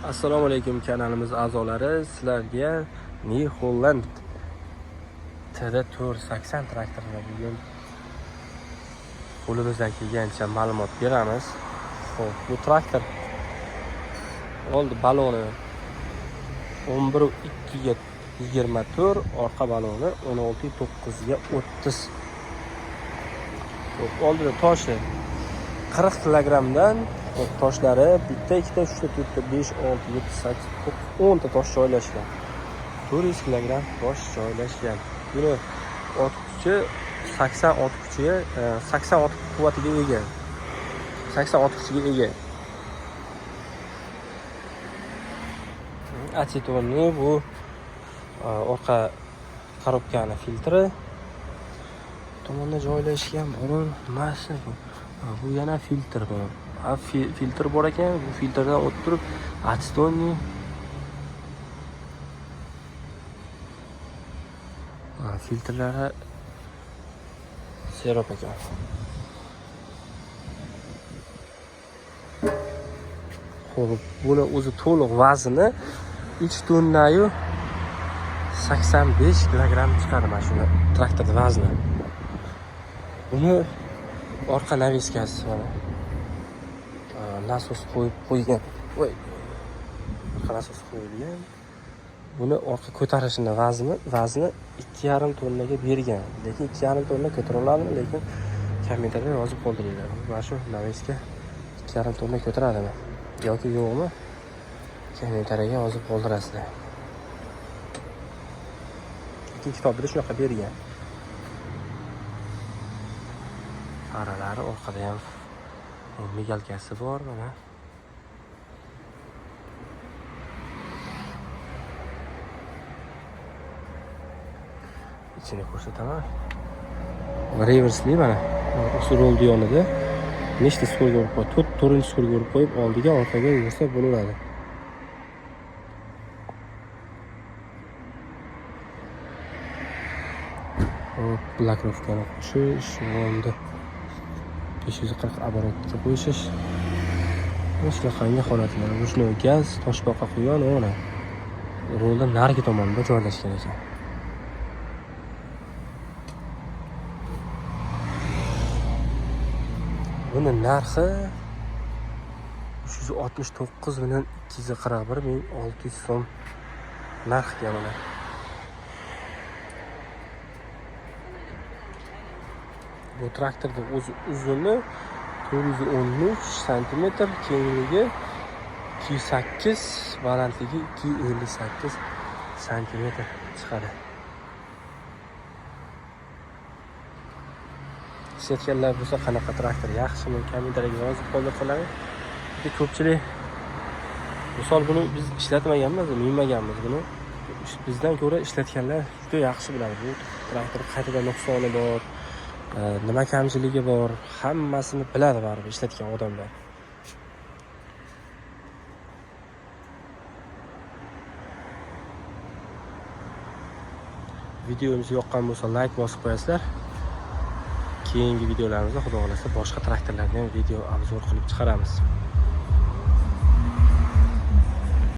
Assalomu alaykum kanalimiz a'zolari, sizlarga New Holland TD480 traktorini bugun qo'limizdan kelgancha ma'lumot beramiz. Xo'p, bu traktor oldi baloni 11.2 ga 24, orqa baloni 16.9 ga 30. Xo'p, oldida toshi 40 kilogramdan toshlari bitta, ikkita, uchta, to'rtta, 5, 6, 7, 8, 9, 10 ta tosh joylashgan. 400 kilogram tosh joylashgan. Buni otquchi 80 otquchiga 80 ot quvvatiga ega. 80 otquchiga ega. Asetonni bu orqa korobkani filtri tomonda joylashgan. Buni nimasi bu? Bu yana filtr bu. Filtr bor ekan, bu filtrdan o'tib turib asetonni filtrlari serop ekan. Xo'p, buni o'zi to'liq vazni 3 tonnayu 85 kilogram chiqadi mana shuni traktor vazni. Buni orqa naviskasi mana nasos qo'yib qo'ygan. Voy. Orqa nasos qo'yilgan. Buni orqa ko'tarishini vazni 2,5 tonnaga bergan. Lekin 2,5 tonna ko'tara oladimi? Lekin kommentariyada yozib qoldiringlar. Mana shu naviska 2,5 tonna ko'taradimi yoki yo'qmi? Kommentariyga yozib qoldirasizlar. Lekin kitobida shunaqa bergan. Faralari orqada ham migalkasi bor mana. İçini ko'rsataman. Reversli mana. Usuloldi yonida. Nechta skorga urib qo'yib, 4-chi skorga urib qo'yib, oldiga, orqaga yursa bo'laveradi. Hop, blokrovkani qo'shish, endi 540 оборотga qo'yishish. Shunaqangi holatlar. Ruchnoy gaz, toshbaqa quyon o'na. Rolda narigi tomonda joylashgan ekan. Buni narxi 369.241.600 so'm narxga mana. Bu traktorning o'zi uzuni 413 sm, kengligi 208, balandligi 258 sm chiqadi. Ishlatganlar bo'lsa qanaqa traktor yaxshimi, kommentariyga yozib qoldirsalar. Ko'pchilik misol buni biz ishlatmaganmiz, minmaganmiz buni. Bizdan ko'ra ishlatganlar juda yaxshi biladi. Bu traktor qayerda nuqsoni bor, nima kamchiligi bor, hammasini biladi baribir ishlatgan odamlar. Videomiz yoqqan bo'lsa like bosib qo'yasizlar. Keyingi videolarimizda xudo xolasa boshqa traktorlarni ham video obzor qilib chiqaramiz.